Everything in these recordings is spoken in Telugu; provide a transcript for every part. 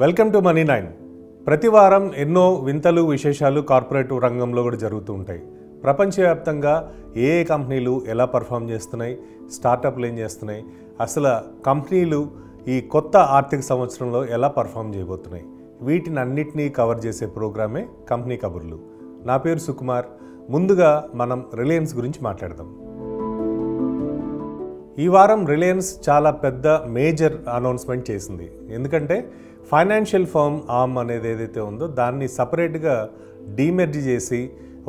Welcome to money nine. ప్రతి వారం ఎన్నో వింతలు విశేషాలు కార్పొరేట్ రంగంలో కూడా జరుగుతూ ఉంటాయి. ప్రపంచవ్యాప్తంగా ఏ కంపెనీలు ఎలా పర్ఫామ్ చేస్తున్నాయి, స్టార్టప్లు ఏం చేస్తున్నాయి, అసలు కంపెనీలు ఈ కొత్త ఆర్థిక సంవత్సరంలో ఎలా పర్ఫామ్ చేయబోతున్నాయి, వీటిని అన్నిటినీ కవర్ చేసే ప్రోగ్రామే కంపెనీ కబుర్లు. నా పేరు సుకుమార్. ముందుగా మనం రిలయన్స్ గురించి మాట్లాడదాం. ఈ వారం రిలయన్స్ చాలా పెద్ద మేజర్ అనౌన్స్మెంట్ చేసింది. ఎందుకంటే ఫైనాన్షియల్ ఫర్మ్ ఆర్మ్ అనేది ఏదైతే ఉందో దాన్ని సపరేట్గా డీమెర్జ్ చేసి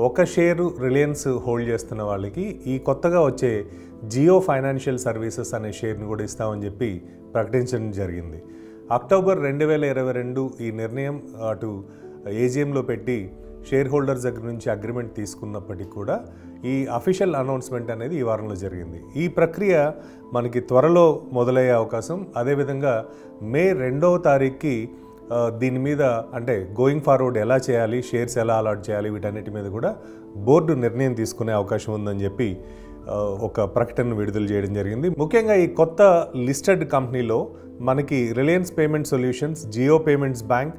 ఒక షేరు రిలయన్స్ హోల్డ్ చేస్తున్న వాళ్ళకి ఈ కొత్తగా వచ్చే జియో ఫైనాన్షియల్ సర్వీసెస్ అనే షేర్ని కూడా ఇస్తామని చెప్పి ప్రకటించడం జరిగింది. అక్టోబర్ 2022 ఈ నిర్ణయం అటు ఏజీఎంలో పెట్టి షేర్ హోల్డర్స్ దగ్గర నుంచి అగ్రిమెంట్ తీసుకున్నప్పటికీ కూడా ఈ అఫీషియల్ అనౌన్స్మెంట్ అనేది ఈ వారంలో జరిగింది. ఈ ప్రక్రియ మనకి త్వరలో మొదలయ్యే అవకాశం. అదేవిధంగా మే 2వ తారీఖుకి దీని మీద అంటే గోయింగ్ ఫార్వర్డ్ ఎలా చేయాలి, షేర్స్ ఎలా అలాట్ చేయాలి, వీటన్నిటి మీద కూడా బోర్డు నిర్ణయం తీసుకునే అవకాశం ఉందని చెప్పి ఒక ప్రకటన విడుదల చేయడం జరిగింది. ముఖ్యంగా ఈ కొత్త లిస్టెడ్ కంపెనీలో మనకి Reliance payment solutions, Jio payments bank,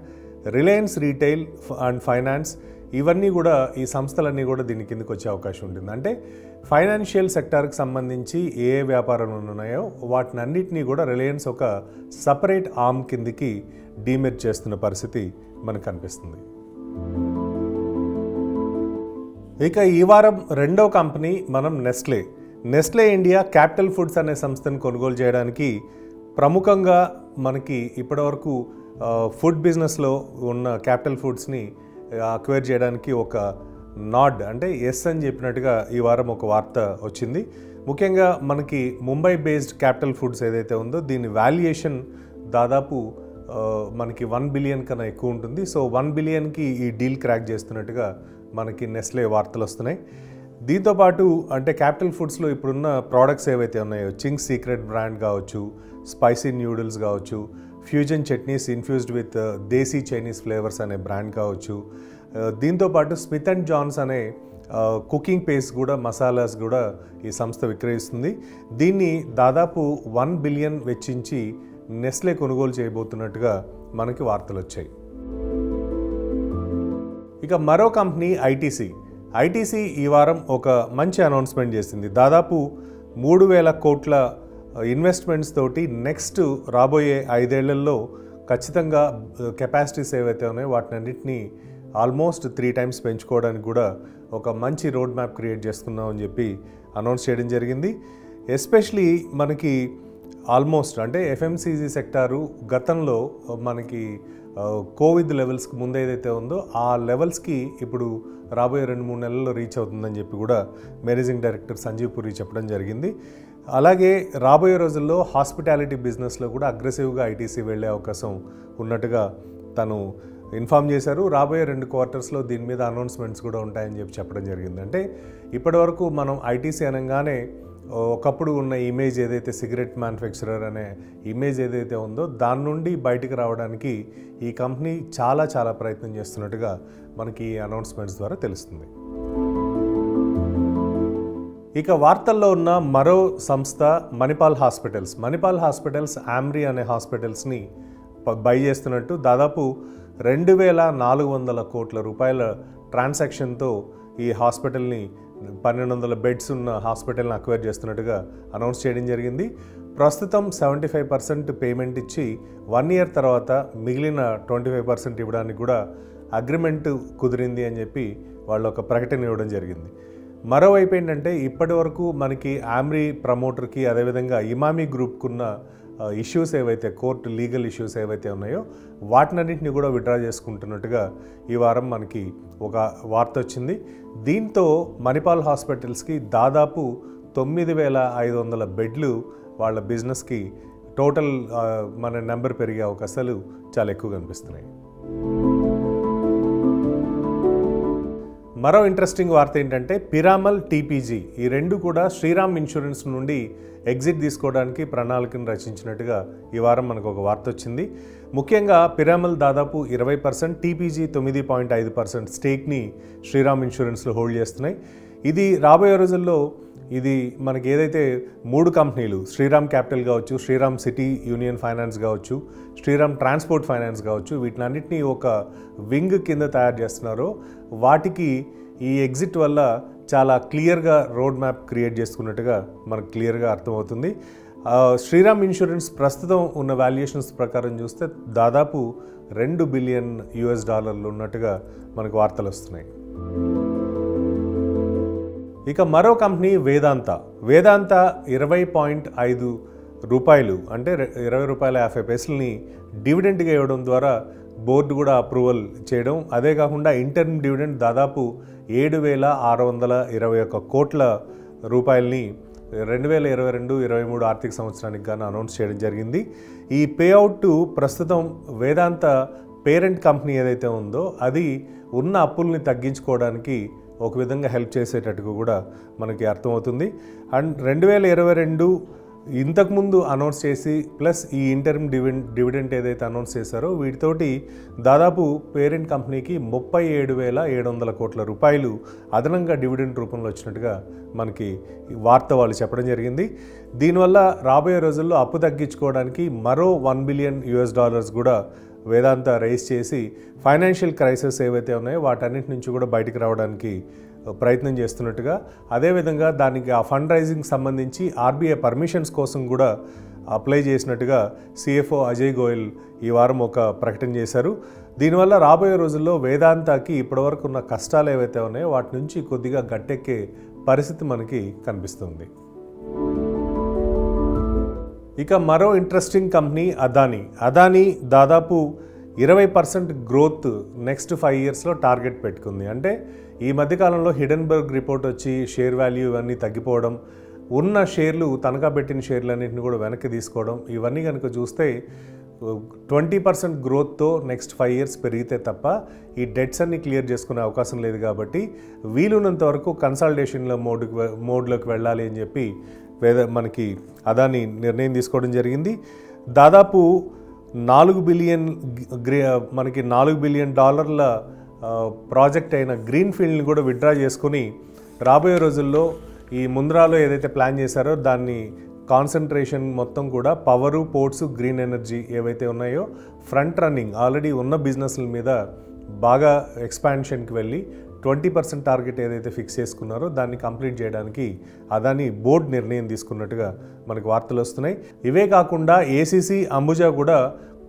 Reliance retail and finance, ఇవన్నీ కూడా ఈ సంస్థలన్నీ కూడా దీని కిందకి వచ్చే అవకాశం ఉంటుంది. అంటే ఫైనాన్షియల్ సెక్టార్కి సంబంధించి ఏ వ్యాపారాలు ఉన్నాయో వాటిని అన్నిటినీ కూడా రిలయన్స్ ఒక సపరేట్ ఆర్మ్ కిందికి డీమెర్జ్ చేస్తున్న పరిస్థితి మనకు కనిపిస్తుంది. ఇక ఈ వారం రెండో కంపెనీ మనం నెస్లే ఇండియా క్యాపిటల్ ఫుడ్స్ అనే సంస్థను కొనుగోలు చేయడానికి ప్రముఖంగా మనకి ఇప్పటివరకు ఫుడ్ బిజినెస్లో ఉన్న క్యాపిటల్ ఫుడ్స్ని అక్వైర్ చేయడానికి ఒక నాడ్ అంటే ఎస్ అని చెప్పినట్టుగా ఈ వారం ఒక వార్త వచ్చింది. ముఖ్యంగా మనకి ముంబై బేస్డ్ క్యాపిటల్ ఫుడ్స్ ఏదైతే ఉందో దీని వాల్యుయేషన్ దాదాపు మనకి 1 బిలియన్ కన్నా ఎక్కువ ఉంటుంది. సో 1 బిలియన్కి ఈ డీల్ క్రాక్ చేస్తున్నట్టుగా మనకి నెస్లే వార్తలు వస్తున్నాయి. దీంతోపాటు అంటే క్యాపిటల్ ఫుడ్స్లో ఇప్పుడున్న ప్రోడక్ట్స్ ఏవైతే ఉన్నాయో చింగ్స్ సీక్రెట్ బ్రాండ్ కావచ్చు, స్పైసీ న్యూడిల్స్ కావచ్చు, fusion chutneys infused with desi Chinese flavours అనే బ్రాండ్ కావచ్చు, దీంతోపాటు స్మిత్ అండ్ జాన్స్ అనే కుకింగ్ పేస్ట్ కూడా మసాలాస్ కూడా ఈ సంస్థ విక్రయిస్తుంది. దీన్ని దాదాపు 1 బిలియన్ వెచ్చించి నెస్లే కొనుగోలు చేయబోతున్నట్టుగా మనకి వార్తలు వచ్చాయి. ఇక మరో కంపెనీ ఐటీసీ ఈ వారం ఒక మంచి అనౌన్స్మెంట్ చేసింది. దాదాపు 3,000 కోట్ల ఇన్వెస్ట్మెంట్స్ తోటి నెక్స్ట్ రాబోయే 5 ఏళ్లలో ఖచ్చితంగా కెపాసిటీస్ ఏవైతే ఉన్నాయో వాటినన్నింటినీ ఆల్మోస్ట్ 3 టైమ్స్ పెంచుకోవడానికి కూడా ఒక మంచి రోడ్ మ్యాప్ క్రియేట్ చేసుకున్నాం అని చెప్పి అనౌన్స్ చేయడం జరిగింది. ఎస్పెషలీ మనకి ఆల్మోస్ట్ అంటే ఎఫ్ఎంసీజీ సెక్టారు గతంలో మనకి కోవిడ్ లెవెల్స్కి ముందు ఏదైతే ఉందో ఆ లెవెల్స్కి ఇప్పుడు రాబోయే 2-3 నెలల్లో రీచ్ అవుతుందని చెప్పి కూడా మేనేజింగ్ డైరెక్టర్ సంజీవ్ పురి చెప్పడం జరిగింది. అలాగే రాబోయే రోజుల్లో హాస్పిటాలిటీ బిజినెస్లో కూడా అగ్రెసివ్గా ఐటీసీ వెళ్ళే అవకాశం ఉన్నట్టుగా తను ఇన్ఫామ్ చేశారు. రాబోయే 2 క్వార్టర్స్లో దీని మీద అనౌన్స్మెంట్స్ కూడా ఉంటాయని చెప్పి చెప్పడం జరిగింది. అంటే ఇప్పటివరకు మనం ఐటీసీ అనగానే ఒకప్పుడు ఉన్న ఇమేజ్ ఏదైతే సిగరెట్ మ్యానుఫ్యాక్చరర్ అనే ఇమేజ్ ఏదైతే ఉందో దాని నుండి బయటికి రావడానికి ఈ కంపెనీ చాలా ప్రయత్నం చేస్తున్నట్టుగా మనకి ఈ అనౌన్స్మెంట్స్ ద్వారా తెలుస్తుంది. ఇక వార్తల్లో ఉన్న మరో సంస్థ మణిపాల్ హాస్పిటల్స్ ఆమ్రీ అనే హాస్పిటల్స్ని బై చేస్తున్నట్టు దాదాపు 2,400 కోట్ల రూపాయల ట్రాన్సాక్షన్తో ఈ హాస్పిటల్ని 1,200 బెడ్స్ ఉన్న హాస్పిటల్ని అక్వైర్ చేస్తున్నట్టుగా అనౌన్స్ చేయడం జరిగింది. ప్రస్తుతం 75% పేమెంట్ ఇచ్చి 1 ఇయర్ తర్వాత మిగిలిన 25% ఇవ్వడానికి కూడా అగ్రిమెంట్ కుదిరింది అని చెప్పి వాళ్ళు ఒక ప్రకటన ఇవ్వడం జరిగింది. మరోవైపు ఏంటంటే ఇప్పటి వరకు మనకి ఆమ్రీ ప్రమోటర్కి అదేవిధంగా ఇమామి గ్రూప్కున్న ఇష్యూస్ ఏవైతే కోర్టు లీగల్ ఇష్యూస్ ఏవైతే ఉన్నాయో వాటినన్నింటినీ కూడా విత్డ్రా చేసుకుంటున్నట్టుగా ఈ వారం మనకి ఒక వార్త వచ్చింది. దీంతో మణిపాల్ హాస్పిటల్స్కి దాదాపు 9,500 బెడ్లు వాళ్ళ బిజినెస్కి టోటల్ మన నెంబర్ పెరిగే అవకాశాలు చాలా ఎక్కువ కనిపిస్తున్నాయి. మరో ఇంట్రెస్టింగ్ వార్త ఏంటంటే పిరామల్, టీపీజీ ఈ రెండు కూడా శ్రీరామ్ ఇన్సూరెన్స్ నుండి ఎగ్జిట్ తీసుకోవడానికి ప్రణాళికను రచించినట్టుగా ఈ వారం మనకు ఒక వార్త వచ్చింది. ముఖ్యంగా పిరామల్ దాదాపు 20%, టీపీజీ 9.5% స్టేక్ని శ్రీరామ్ ఇన్సూరెన్స్లో హోల్డ్ చేస్తున్నాయి. ఇది రాబోయే రోజుల్లో ఇది మనకి ఏదైతే 3 కంపెనీలు శ్రీరామ్ క్యాపిటల్ కావచ్చు, శ్రీరామ్ సిటీ యూనియన్ ఫైనాన్స్ కావచ్చు, శ్రీరామ్ ట్రాన్స్పోర్ట్ ఫైనాన్స్ కావచ్చు, వీటినన్నింటినీ ఒక వింగ్ కింద తయారు చేస్తున్నారో వాటికి ఈ ఎగ్జిట్ వల్ల చాలా క్లియర్గా రోడ్ మ్యాప్ క్రియేట్ చేసుకున్నట్టుగా మనకు క్లియర్గా అర్థమవుతుంది. శ్రీరామ్ ఇన్సూరెన్స్ ప్రస్తుతం ఉన్న వాల్యుయేషన్స్ ప్రకారం చూస్తే దాదాపు $2 బిలియన్ ఉన్నట్టుగా మనకు వార్తలు వస్తున్నాయి. ఇక మరో కంపెనీ వేదాంత 20.5 రూపాయలు అంటే ₹20.50 డివిడెండ్గా ఇవ్వడం ద్వారా బోర్డు కూడా అప్రూవల్ చేయడం, అదే కాకుండా ఇంటర్మ్ డివిడెండ్ దాదాపు 7,621 కోట్ల రూపాయలని 2022-23 ఆర్థిక సంవత్సరానికి గాను అనౌన్స్ చేయడం జరిగింది. ఈ పేఅవుట్ ప్రస్తుతం వేదాంత పేరెంట్ కంపెనీ ఏదైతే ఉందో అది ఉన్న అప్పుల్ని తగ్గించుకోవడానికి ఒక విధంగా హెల్ప్ చేసేటట్టుగా కూడా మనకి అర్థమవుతుంది. అండ్ 2022 ఇంతకుముందు అనౌన్స్ చేసి ప్లస్ ఈ ఇంటర్మ్ డివిడెంట్ ఏదైతే అనౌన్స్ చేశారో వీటితోటి దాదాపు పేరెంట్ కంపెనీకి 37,700 కోట్ల రూపాయలు అదనంగా డివిడెంట్ రూపంలో వచ్చినట్టుగా మనకి వార్త వాళ్ళు చెప్పడం జరిగింది. దీనివల్ల రాబోయే రోజుల్లో అప్పు తగ్గించుకోవడానికి మరో $1 బిలియన్ కూడా వేదాంత రైజ్ చేసి ఫైనాన్షియల్ క్రైసిస్ ఏవైతే ఉన్నాయో వాటన్నిటి నుంచి కూడా బయటికి రావడానికి ప్రయత్నం చేస్తున్నట్టుగా, అదేవిధంగా దానికి ఆ ఫండ్ రైజింగ్ సంబంధించి ఆర్బీఐ పర్మిషన్స్ కోసం కూడా అప్లై చేసినట్టుగా సిఎఫ్ఓ అజయ్ గోయల్ ఈ వారం ఒక ప్రకటన చేశారు. దీనివల్ల రాబోయే రోజుల్లో వేదాంతకి ఇప్పటివరకు ఉన్న కష్టాలు ఏవైతే ఉన్నాయో వాటి నుంచి కొద్దిగా గట్టెక్కే పరిస్థితి మనకి కనిపిస్తుంది. ఇక మరో ఇంట్రెస్టింగ్ కంపెనీ అదానీ దాదాపు 20% గ్రోత్ నెక్స్ట్ 5 ఇయర్స్లో టార్గెట్ పెట్టుకుంది. అంటే ఈ మధ్యకాలంలో హిడెన్బర్గ్ రిపోర్ట్ వచ్చి షేర్ వాల్యూ ఇవన్నీ తగ్గిపోవడం, ఉన్న షేర్లు తనఖా పెట్టిన షేర్లన్నింటిని కూడా వెనక్కి తీసుకోవడం, ఇవన్నీ కనుక చూస్తే 20% గ్రోత్తో నెక్స్ట్ 5 ఇయర్స్ పెరిగితే తప్ప ఈ డెట్స్ అన్ని క్లియర్ చేసుకునే అవకాశం లేదు. కాబట్టి వీలున్నంత వరకు కన్సాలిడేషన్లో మోడ్లోకి వెళ్ళాలి అని చెప్పి మనకి అదానీ నిర్ణయం తీసుకోవడం జరిగింది. దాదాపు $4 బిలియన్ ప్రాజెక్ట్ అయిన గ్రీన్ ఫీల్డ్ని కూడా విత్డ్రా చేసుకుని రాబోయే రోజుల్లో ఈ ముంద్రాలో ఏదైతే ప్లాన్ చేశారో దాన్ని కాన్సన్ట్రేషన్ మొత్తం కూడా పవరు, పోర్ట్స్, గ్రీన్ ఎనర్జీ ఏవైతే ఉన్నాయో ఫ్రంట్ రన్నింగ్ ఆల్రెడీ ఉన్న బిజినెస్ల మీద బాగా ఎక్స్పాన్షన్కి వెళ్ళి 20% టార్గెట్ ఏదైతే ఫిక్స్ చేసుకున్నారో దాన్ని కంప్లీట్ చేయడానికి అదానీ బోర్డు నిర్ణయం తీసుకున్నట్టుగా మనకు వార్తలు వస్తున్నాయి. ఇవే కాకుండా ఏసీసీ, అంబుజా కూడా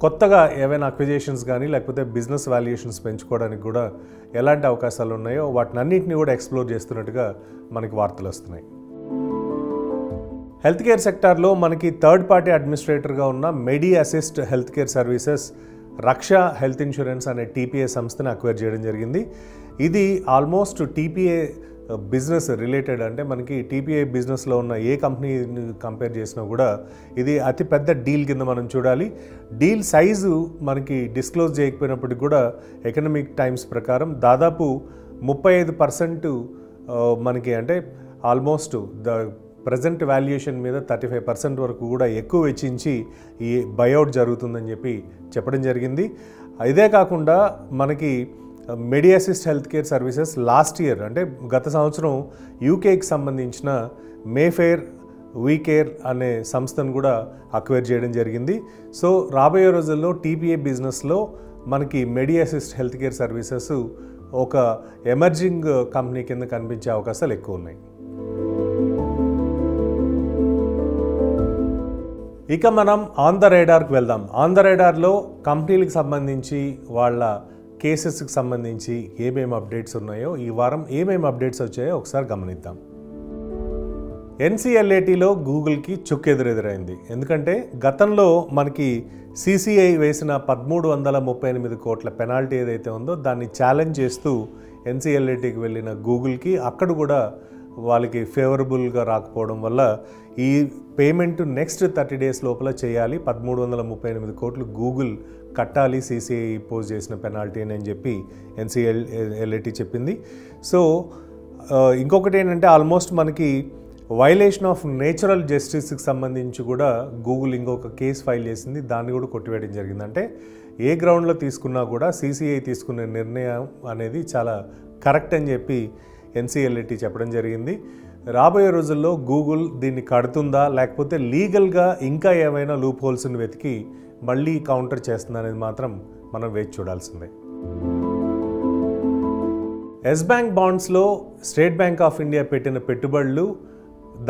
కొత్తగా ఏవైనా అక్విజిషన్స్ కానీ లేకపోతే బిజినెస్ వాల్యుయేషన్స్ పెంచుకోవడానికి కూడా ఎలాంటి అవకాశాలు ఉన్నాయో వాటిని అన్నింటినీ కూడా ఎక్స్ప్లోర్ చేస్తున్నట్టుగా మనకి వార్తలు వస్తున్నాయి. హెల్త్ కేర్ సెక్టార్లో మనకి థర్డ్ పార్టీ అడ్మినిస్ట్రేటర్గా ఉన్న మెడి అసిస్ట్ హెల్త్ కేర్ సర్వీసెస్ రక్ష హెల్త్ ఇన్సూరెన్స్ అనే టీపీఏ సంస్థని అక్వైర్ చేయడం జరిగింది. ఇది ఆల్మోస్ట్ టీపీఏ బిజినెస్ రిలేటెడ్, అంటే మనకి టీపీఐ బిజినెస్లో ఉన్న ఏ కంపెనీని కంపేర్ చేసినా కూడా ఇది అతిపెద్ద డీల్ కింద మనం చూడాలి. డీల్ సైజు మనకి డిస్క్లోజ్ చేయకపోయినప్పటికీ కూడా ఎకనామిక్ టైమ్స్ ప్రకారం దాదాపు 35% మనకి, అంటే ఆల్మోస్ట్ ద ప్రజెంట్ వాల్యుయేషన్ మీద 35% వరకు కూడా ఎక్కువ వెచ్చించి ఈ బైఅవుట్ జరుగుతుందని చెప్పడం జరిగింది. ఇదే కాకుండా మనకి Medi Assist health care services last year, అంటే గత సంవత్సరం యూకేకి సంబంధించిన మేఫేర్ వీకేర్ అనే సంస్థను కూడా అక్వైర్ చేయడం జరిగింది. సో రాబోయే రోజుల్లో టీపీఏ బిజినెస్లో మనకి Medi Assist health care services ఒక ఎమర్జింగ్ కంపెనీ కింద కనిపించే అవకాశాలు ఎక్కువ ఉన్నాయి. ఇక మనం ఆన్ ద రేడార్కి వెళ్దాం. ఆన్ ద రేడార్లో కంపెనీలకు సంబంధించి వాళ్ళ కేసెస్కి సంబంధించి ఏమేమి అప్డేట్స్ ఉన్నాయో, ఈ వారం ఏమేమి అప్డేట్స్ వచ్చాయో ఒకసారి గమనిద్దాం. ఎన్సీఎల్ఏటీలో గూగుల్కి చుక్కెదురెదురైంది. ఎందుకంటే గతంలో మనకి సిసిఐ వేసిన 1338 కోట్ల పెనాల్టీ ఏదైతే ఉందో దాన్ని ఛాలెంజ్ చేస్తూ ఎన్సీఎల్ఏటీకి వెళ్ళిన గూగుల్కి అక్కడ కూడా వాళ్ళకి ఫేవరబుల్గా రాకపోవడం వల్ల ఈ పేమెంట్ నెక్స్ట్ 30 డేస్ లోపల చేయాలి, 1338 కోట్లు గూగుల్ కట్టాలి సిసిఐ పోజ్ చేసిన పెనాల్టీ అని చెప్పి ఎన్సీఎల్ఏటీ చెప్పింది. సో ఇంకొకటి ఏంటంటే ఆల్మోస్ట్ మనకి వైలేషన్ ఆఫ్ నేచురల్ జస్టిస్కి సంబంధించి కూడా గూగుల్ ఇంకొక కేసు ఫైల్ చేసింది, దాన్ని కూడా కొట్టివేయడం జరిగింది. అంటే ఏ గ్రౌండ్లో తీసుకున్నా కూడా సిసిఐ తీసుకునే నిర్ణయం అనేది చాలా కరెక్ట్ అని చెప్పి ఎన్సీఎల్ఏటీ చెప్పడం జరిగింది. రాబోయే రోజుల్లో గూగుల్ దీన్ని కడుతుందా, లేకపోతే లీగల్గా ఇంకా ఏమైనా లూప్ హోల్స్ని వెతికి మళ్ళీ కౌంటర్ చేస్తుందా అనేది మాత్రం మనం వేచి చూడాల్సిందే. ఎస్ బ్యాంక్ బాండ్స్లో స్టేట్ బ్యాంక్ ఆఫ్ ఇండియా పెట్టిన పెట్టుబడులు,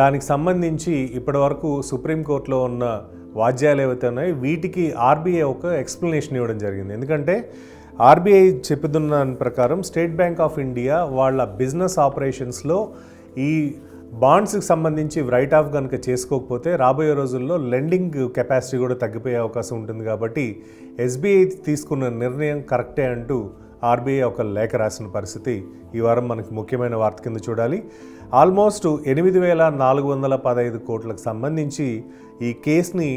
దానికి సంబంధించి ఇప్పటివరకు సుప్రీంకోర్టులో ఉన్న వాద్యాలు ఏవైతే ఉన్నాయో వీటికి ఆర్బీఐ ఒక ఎక్స్ప్లెనేషన్ ఇవ్వడం జరిగింది. ఎందుకంటే ఆర్బీఐ చెప్పుతున్న దాని ప్రకారం స్టేట్ బ్యాంక్ ఆఫ్ ఇండియా వాళ్ళ బిజినెస్ ఆపరేషన్స్లో ఈ బాండ్స్కి సంబంధించి రైట్ ఆఫ్ కనుక చేసుకోకపోతే రాబోయే రోజుల్లో లెండింగ్ కెపాసిటీ కూడా తగ్గిపోయే అవకాశం ఉంటుంది. కాబట్టి ఎస్బీఐ తీసుకున్న నిర్ణయం కరెక్టే అంటూ ఆర్బీఐ ఒక లేఖ రాసిన పరిస్థితి ఈ వారం మనకి ముఖ్యమైన వార్త కింద చూడాలి. ఆల్మోస్ట్ 8,415 కోట్లకు సంబంధించి ఈ కేసుని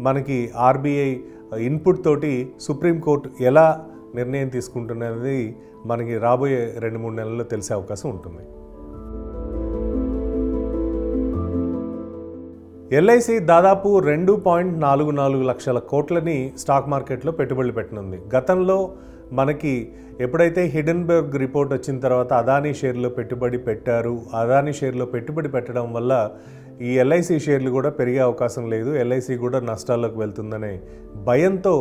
మనకి ఆర్బీఐ ఇన్పుట్ తోటి సుప్రీంకోర్టు ఎలా నిర్ణయం తీసుకుంటున్నది మనకి రాబోయే 2-3 నెలల్లో తెలిసే అవకాశం ఉంటుంది. ఎల్ఐసి దాదాపు 2.44 లక్షల కోట్లని స్టాక్ మార్కెట్లో పెట్టుబడులు పెట్టనుంది. గతంలో మనకి ఎప్పుడైతే హిడెన్బర్గ్ రిపోర్ట్ వచ్చిన తర్వాత అదానీ షేర్లో పెట్టుబడి పెట్టారు, అదానీ షేర్లో పెట్టుబడి పెట్టడం వల్ల ఈ ఎల్ఐసి షేర్లు కూడా పెరిగే అవకాశం లేదు, ఎల్ఐసి కూడా నష్టాల్లోకి వెళ్తుందనే భయంతో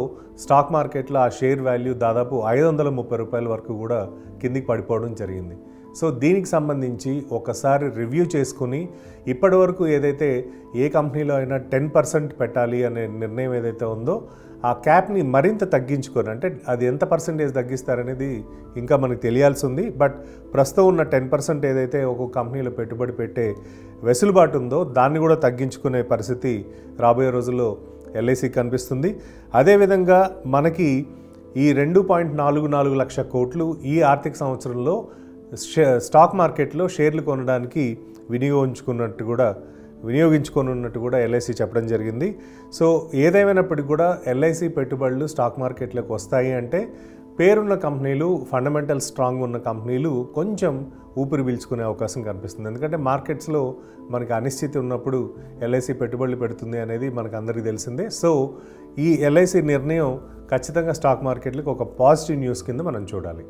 స్టాక్ మార్కెట్లో ఆ షేర్ వాల్యూ దాదాపు 530 రూపాయల వరకు కూడా కిందికి పడిపోవడం జరిగింది. సో దీనికి సంబంధించి ఒకసారి రివ్యూ చేసుకుని ఇప్పటి వరకు ఏదైతే ఏ కంపెనీలో అయినా 10% పెట్టాలి అనే నిర్ణయం ఏదైతే ఉందో ఆ క్యాప్ని మరింత తగ్గించుకొని, అంటే అది ఎంత పర్సెంటేజ్ తగ్గిస్తారనేది ఇంకా మనకు తెలియాల్సి ఉంది. బట్ ప్రస్తుతం ఉన్న 10% ఏదైతే ఒక్కొక్క కంపెనీలో పెట్టుబడి పెట్టే వెసులుబాటు ఉందో దాన్ని కూడా తగ్గించుకునే పరిస్థితి రాబోయే రోజుల్లో ఎల్ఐసి కనిపిస్తుంది. అదేవిధంగా మనకి ఈ 2.44 లక్షల కోట్లు ఈ ఆర్థిక సంవత్సరంలో స్టాక్ మార్కెట్లో షేర్లు కొనడానికి వినియోగించుకున్నట్టు కూడా ఎల్ఐసి చెప్పడం జరిగింది. సో ఏదేమైనప్పటికీ కూడా ఎల్ఐసి పెట్టుబడులు స్టాక్ మార్కెట్లోకి వస్తాయి అంటే పేరున్న కంపెనీలు, ఫండమెంటల్ స్ట్రాంగ్ ఉన్న కంపెనీలు కొంచెం ఊపిరి పీల్చుకునే అవకాశం కనిపిస్తుంది. ఎందుకంటే మార్కెట్స్లో మనకి అనిశ్చితి ఉన్నప్పుడు ఎల్ఐసి పెట్టుబడులు పెడుతుంది అనేది మనకు అందరికీ తెలిసిందే. సో ఈ ఎల్ఐసి నిర్ణయం ఖచ్చితంగా స్టాక్ మార్కెట్లకు ఒక పాజిటివ్ న్యూస్ కింద మనం చూడాలి.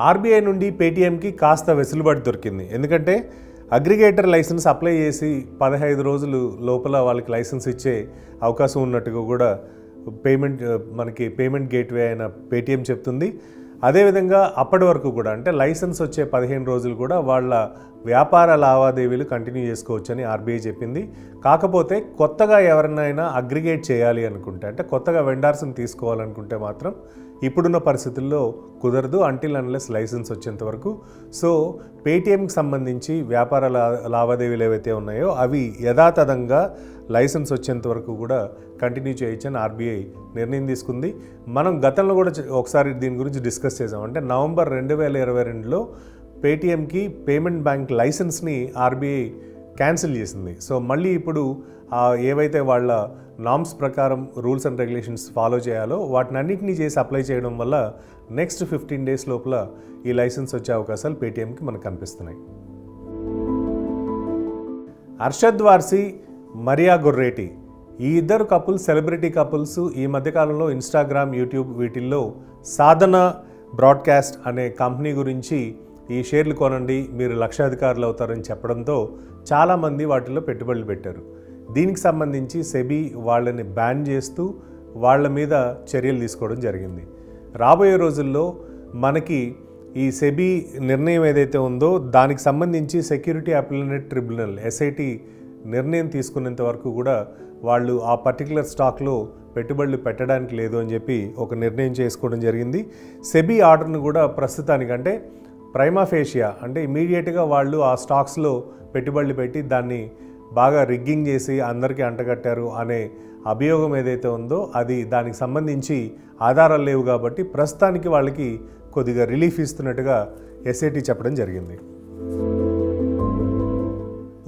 ఆర్బీఐ నుండి పేటీఎంకి కాస్త వెసులుబాటు దొరికింది. ఎందుకంటే అగ్రిగేటర్ లైసెన్స్ అప్లై చేసి 15 రోజులు లోపల వాళ్ళకి లైసెన్స్ ఇచ్చే అవకాశం ఉన్నట్టుగా కూడా పేమెంట్ గేట్వే అయిన పేటీఎం చెప్తుంది. అదేవిధంగా అప్పటి వరకు కూడా అంటే లైసెన్స్ వచ్చే 15 రోజులు కూడా వాళ్ళ వ్యాపార లావాదేవీలు కంటిన్యూ చేసుకోవచ్చని ఆర్బీఐ చెప్పింది. కాకపోతే కొత్తగా ఎవరినైనా అగ్రిగేట్ చేయాలి అనుకుంటే, అంటే కొత్తగా వెండర్స్ని తీసుకోవాలనుకుంటే మాత్రం ఇప్పుడున్న పరిస్థితుల్లో కుదరదు అంటిల్ అన్లెస్ లైసెన్స్ వచ్చేంత వరకు. సో పేటీఎంకి సంబంధించి వ్యాపార లావాదేవీలు ఏవైతే ఉన్నాయో అవి యథాతథంగా లైసెన్స్ వచ్చేంత వరకు కూడా కంటిన్యూ చేయొచ్చని ఆర్బీఐ నిర్ణయం తీసుకుంది. మనం గతంలో కూడా ఒకసారి దీని గురించి డిస్కస్ చేసాం. అంటే నవంబర్ 2022లో పేటీఎంకి పేమెంట్ బ్యాంక్ లైసెన్స్ని ఆర్బీఐ క్యాన్సిల్ చేసింది. సో మళ్ళీ ఇప్పుడు ఏవైతే వాళ్ళ నామ్స్ ప్రకారం రూల్స్ అండ్ రెగ్యులేషన్స్ ఫాలో చేయాలో వాటిని అన్నింటినీ చేసి అప్లై చేయడం వల్ల నెక్స్ట్ 15 డేస్ లోపల ఈ లైసెన్స్ వచ్చే అవకాశాలు పేటీఎంకి మనకు కనిపిస్తున్నాయి. అర్షద్ వార్సీ, మరియా గొర్రేటి ఈ ఇద్దరు కపుల్స్, సెలబ్రిటీ కపుల్స్ ఈ మధ్యకాలంలో ఇన్స్టాగ్రామ్, యూట్యూబ్ వీటిల్లో సాధన బ్రాడ్కాస్ట్ అనే కంపెనీ గురించి ఈ షేర్లు కొనండి మీరు లక్షాధికారులు అవుతారని చెప్పడంతో చాలామంది వాటిల్లో పెట్టుబడులు పెట్టారు. దీనికి సంబంధించి సెబీ వాళ్ళని బ్యాన్ చేస్తూ వాళ్ళ మీద చర్యలు తీసుకోవడం జరిగింది. రాబోయే రోజుల్లో మనకి ఈ సెబీ నిర్ణయం ఏదైతే ఉందో దానికి సంబంధించి సెక్యూరిటీ అపిలేట్ ట్రిబ్యునల్ SIT నిర్ణయం తీసుకునేంత వరకు కూడా వాళ్ళు ఆ పర్టికులర్ స్టాక్లో పెట్టుబడులు పెట్టడానికి లేదు అని చెప్పి ఒక నిర్ణయం చేసుకోవడం జరిగింది. సెబీ ఆర్డర్ను కూడా ప్రస్తుతానికంటే ప్రైమా ఫేషియా అంటే ఇమీడియట్గా వాళ్ళు ఆ స్టాక్స్లో పెట్టుబడులు పెట్టి దాన్ని బాగా రిగ్గింగ్ చేసి అందరికీ అంటగట్టారు అనే అభియోగం ఏదైతే ఉందో అది దానికి సంబంధించి ఆధారాలు లేవు కాబట్టి ప్రస్తుతానికి వాళ్ళకి కొద్దిగా రిలీఫ్ ఇస్తున్నట్టుగా SIT చెప్పడం జరిగింది.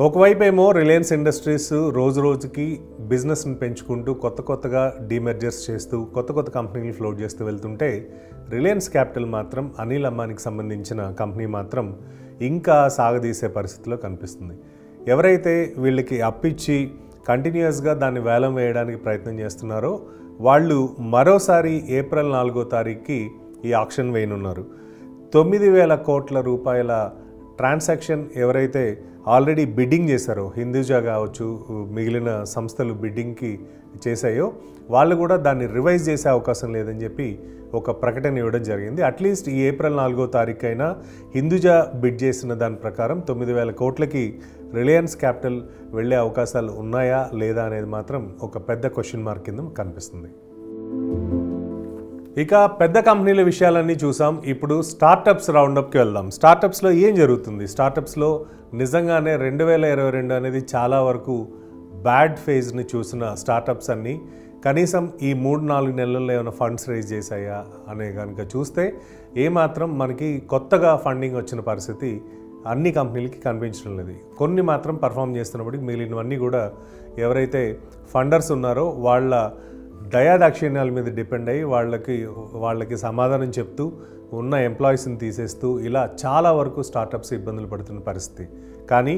ఒకవైపు ఏమో రిలయన్స్ ఇండస్ట్రీస్ రోజు రోజుకి బిజినెస్ని పెంచుకుంటూ కొత్తగా డీమెర్జర్స్ చేస్తూ కొత్త కంపెనీలు ఫ్లోట్ చేస్తూ వెళ్తుంటే రిలయన్స్ క్యాపిటల్ మాత్రం అనిల్ అంబానీకి సంబంధించిన కంపెనీ మాత్రం ఇంకా సాగదీసే పరిస్థితిలో కనిపిస్తుంది. ఎవరైతే వీళ్ళకి అప్పిచ్చి కంటిన్యూస్గా దాన్ని వేలం వేయడానికి ప్రయత్నం చేస్తున్నారో వాళ్ళు మరోసారి ఏప్రిల్ 4వ తారీఖుకి ఈ ఆక్షన్ వేయనున్నారు. 9,000 కోట్ల రూపాయల ట్రాన్సాక్షన్ ఎవరైతే ఆల్రెడీ బిడ్డింగ్ చేశారో, హిందూజా కావచ్చు, మిగిలిన సంస్థలు బిడ్డింగ్కి చేశాయో వాళ్ళు కూడా దాన్ని రివైజ్ చేసే అవకాశం లేదని చెప్పి ఒక ప్రకటన ఇవ్వడం జరిగింది. అట్లీస్ట్ ఈ ఏప్రిల్ 4వ తారీఖుకైనా హిందూజా బిడ్ చేసిన దాని ప్రకారం 9,000 కోట్లకి రిలయన్స్ క్యాపిటల్ వెళ్ళే అవకాశాలు ఉన్నాయా లేదా అనేది మాత్రం ఒక పెద్ద క్వశ్చన్ మార్క్ కింద కనిపిస్తుంది. ఇక పెద్ద కంపెనీల విషయాలన్నీ చూసాం. ఇప్పుడు స్టార్టప్స్ రౌండప్కి వెళ్దాం. స్టార్టప్స్లో ఏం జరుగుతుంది? స్టార్టప్స్లో నిజంగానే 2022 అనేది చాలా వరకు బ్యాడ్ ఫేజ్ని చూసిన స్టార్టప్స్ అన్నీ కనీసం ఈ 3-4 నెలల్లో ఏమైనా ఫండ్స్ రైజ్ చేశాయా అనే కనుక చూస్తే ఏమాత్రం మనకి కొత్తగా ఫండింగ్ వచ్చిన పరిస్థితి అన్ని కంపెనీలకి కనిపించడం లేదు. కొన్ని మాత్రం పర్ఫామ్ చేస్తున్నప్పటికీ మిగిలినవన్నీ కూడా ఎవరైతే ఫండర్స్ ఉన్నారో వాళ్ళ దయాదాక్షిణ్యాల మీద డిపెండ్ అయ్యి వాళ్ళకి సమాధానం చెప్తూ ఉన్న ఎంప్లాయీస్ని తీసేస్తూ ఇలా చాలా వరకు స్టార్టప్స్ ఇబ్బందులు పడుతున్న పరిస్థితి. కానీ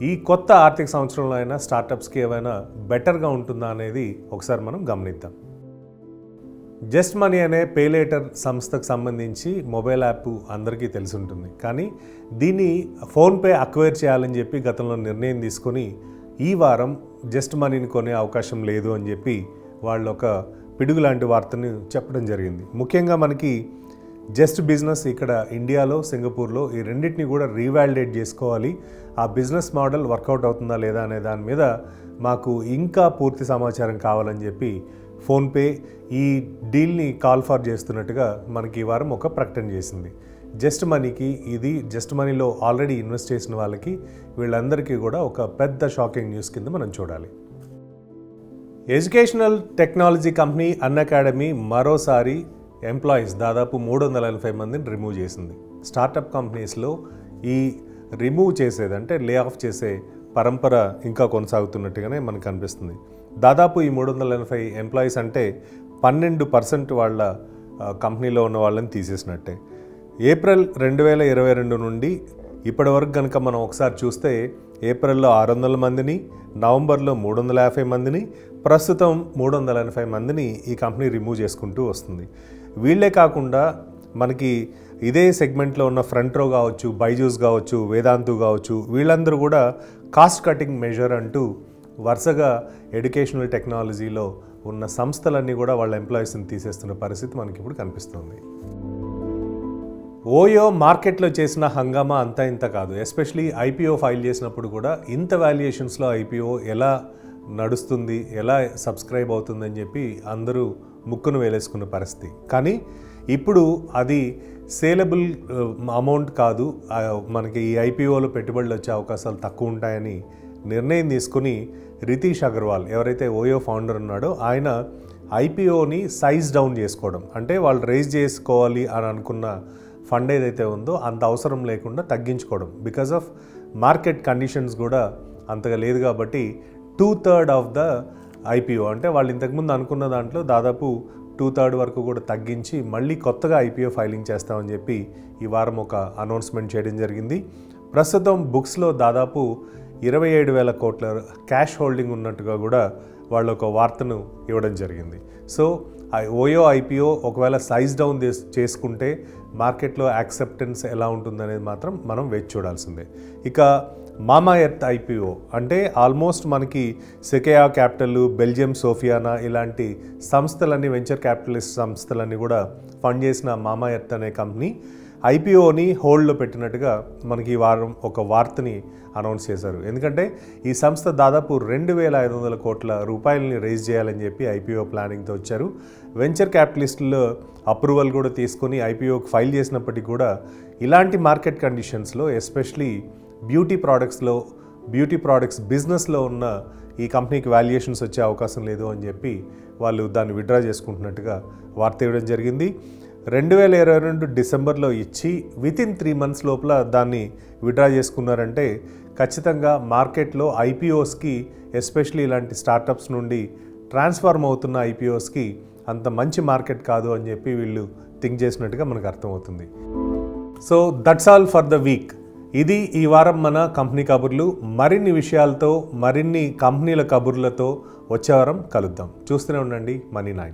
ఈ కొత్త ఆర్థిక సంవత్సరంలో అయినా స్టార్టప్స్కి ఏమైనా బెటర్గా ఉంటుందా అనేది ఒకసారి మనం గమనిద్దాం. జస్ట్ మనీ అనే పే లేటర్ సంస్థకు సంబంధించి మొబైల్ యాప్ అందరికీ తెలిసి ఉంటుంది. కానీ దీన్ని ఫోన్పే అక్వైర్ చేయాలని చెప్పి గతంలో నిర్ణయం తీసుకొని ఈ వారం జస్ట్ మనీని కొనే అవకాశం లేదు అని చెప్పి వాళ్ళు ఒక పిడుగు లాంటి వార్తని చెప్పడం జరిగింది. ముఖ్యంగా మనకి జస్ట్ బిజినెస్ ఇక్కడ ఇండియాలో, సింగపూర్లో ఈ రెండింటిని కూడా రీవాలిడేట్ చేసుకోవాలి. ఆ బిజినెస్ మోడల్ వర్కౌట్ అవుతుందా లేదా అనే దాని మీద మాకు ఇంకా పూర్తి సమాచారం కావాలని చెప్పి ఫోన్పే ఈ డీల్ని కాల్ ఫర్ చేస్తున్నట్టుగా మనకి ఈ వారం ఒక ప్రకటన చేసింది. జస్ట్ మనీకి ఇది జస్ట్ మనీలో ఆల్రెడీ ఇన్వెస్ట్ చేసిన వాళ్ళకి వీళ్ళందరికీ కూడా ఒక పెద్ద షాకింగ్ న్యూస్ కింద మనం చూడాలి. ఎడ్యుకేషనల్ టెక్నాలజీ కంపెనీ అన్అకాడమీ మరోసారి ఎంప్లాయీస్ దాదాపు 380 మందిని రిమూవ్ చేసింది. స్టార్టప్ కంపెనీస్లో ఈ రిమూవ్ చేసేది అంటే లే ఆఫ్ చేసే పరంపర ఇంకా కొనసాగుతున్నట్టుగానే మనకు అనిపిస్తుంది. దాదాపు ఈ 380 ఎంప్లాయీస్ అంటే 12% వాళ్ళ కంపెనీలో ఉన్న వాళ్ళని తీసేసినట్టే. ఏప్రిల్ 2022 నుండి ఇప్పటి వరకు కనుక మనం ఒకసారి చూస్తే ఏప్రిల్లో 600 మందిని, నవంబర్లో 350 మందిని, ప్రస్తుతం 380 మందిని ఈ కంపెనీ రిమూవ్ చేసుకుంటూ వస్తుంది. వీళ్ళే కాకుండా మనకి ఇదే సెగ్మెంట్లో ఉన్న ఫ్రంట్ రో కావచ్చు, బైజూస్ కావచ్చు, వేదాంతు కావచ్చు, వీళ్ళందరూ కూడా కాస్ట్ కటింగ్ మెజర్ అంటూ వరుసగా ఎడ్యుకేషనల్ టెక్నాలజీలో ఉన్న సంస్థలన్నీ కూడా వాళ్ళ ఎంప్లాయీస్ని తీసేస్తున్న పరిస్థితి మనకి ఇప్పుడు కనిపిస్తుంది. ఓయో మార్కెట్లో చేసిన హంగామా అంతా ఇంత కాదు. ఎస్పెషలీ ఐపీఓ ఫైల్ చేసినప్పుడు కూడా ఇంత వాల్యుయేషన్స్లో ఐపీఓ ఎలా నడుస్తుంది, ఎలా సబ్స్క్రైబ్ అవుతుందని చెప్పి అందరూ ముక్కును వేలేసుకున్న పరిస్థితి. కానీ ఇప్పుడు అది సేలబుల్ అమౌంట్ కాదు, మనకి ఈ ఐపీఓలో పెట్టుబడులు వచ్చే అవకాశాలు తక్కువ ఉంటాయని నిర్ణయం తీసుకుని రితీష్ అగర్వాల్ ఎవరైతే ఓయో ఫౌండర్ ఉన్నాడో ఆయన ఐపీఓని సైజ్ డౌన్ చేసుకోవడం, అంటే వాళ్ళు రైజ్ చేసుకోవాలి అని అనుకున్న ఫండ్ ఏదైతే ఉందో అంత అవసరం లేకుండా తగ్గించుకోవడం. బికాజ్ ఆఫ్ మార్కెట్ కండిషన్స్ కూడా అంతగా లేదు కాబట్టి 2/3 ఆఫ్ ద ఐపీఓ అంటే వాళ్ళు ఇంతకుముందు అనుకున్న దాంట్లో దాదాపు 2/3 వరకు కూడా తగ్గించి మళ్ళీ కొత్తగా ఐపీఓ ఫైలింగ్ చేస్తామని చెప్పి ఈ వారం ఒక అనౌన్స్మెంట్ చేయడం జరిగింది. ప్రస్తుతం బుక్స్లో దాదాపు 27,000 కోట్ల క్యాష్ హోల్డింగ్ ఉన్నట్టుగా కూడా వాళ్ళు ఒక వార్తను ఇవ్వడం జరిగింది. సో ఓయో ఐపీఓ ఒకవేళ సైజ్ డౌన్ చేసుకుంటే మార్కెట్లో యాక్సెప్టెన్స్ ఎలా ఉంటుందనేది మాత్రం మనం వేచి చూడాల్సిందే. ఇక మామా ఎర్త్ ఐపీఓ అంటే ఆల్మోస్ట్ మనకి సెకేయా క్యాపిటల్, బెల్జియం సోఫియానా ఇలాంటి సంస్థలన్నీ, వెంచర్ క్యాపిటలిస్ట్ సంస్థలన్నీ కూడా ఫండ్ చేసిన మామా ఎర్త్ అనే కంపెనీ ఐపీఓని హోల్డ్లో పెట్టినట్టుగా మనకి ఈ వారం ఒక వార్తని అనౌన్స్ చేశారు. ఎందుకంటే ఈ సంస్థ దాదాపు 2,500 కోట్ల రూపాయలని రైజ్ చేయాలని చెప్పి ఐపీఓ ప్లానింగ్తో వచ్చారు. వెంచర్ క్యాపిటలిస్టులు అప్రూవల్ కూడా తీసుకొని ఐపీఓకి ఫైల్ చేసినప్పటికీ కూడా ఇలాంటి మార్కెట్ కండిషన్స్లో ఎస్పెషలీ బ్యూటీ ప్రోడక్ట్స్ బిజినెస్లో ఉన్న ఈ కంపెనీకి వాల్యుయేషన్స్ వచ్చే అవకాశం లేదు అని చెప్పి వాళ్ళు దాన్ని విత్డ్రా చేసుకుంటున్నట్టుగా వార్త ఇవ్వడం జరిగింది. 2022 డిసెంబర్లో ఇచ్చి వితిన్ 3 months లోపల దాన్ని విత్డ్రా చేసుకున్నారంటే ఖచ్చితంగా మార్కెట్లో ఐపీఓస్కి ఎస్పెషలీ ఇలాంటి స్టార్టప్స్ నుండి ట్రాన్స్ఫార్మ్ అవుతున్న ఐపీఓస్కి అంత మంచి మార్కెట్ కాదు అని చెప్పి వీళ్ళు థింక్ చేసినట్టుగా మనకు అర్థమవుతుంది. So that's all for the week. ఇది ఈ వారం మన కంపెనీ కబుర్లు. మరిన్ని విషయాలతో, మరిన్ని కంపెనీల కబుర్లతో వచ్చే వారం కలుద్దాం. చూస్తూనే ఉండండి Money9.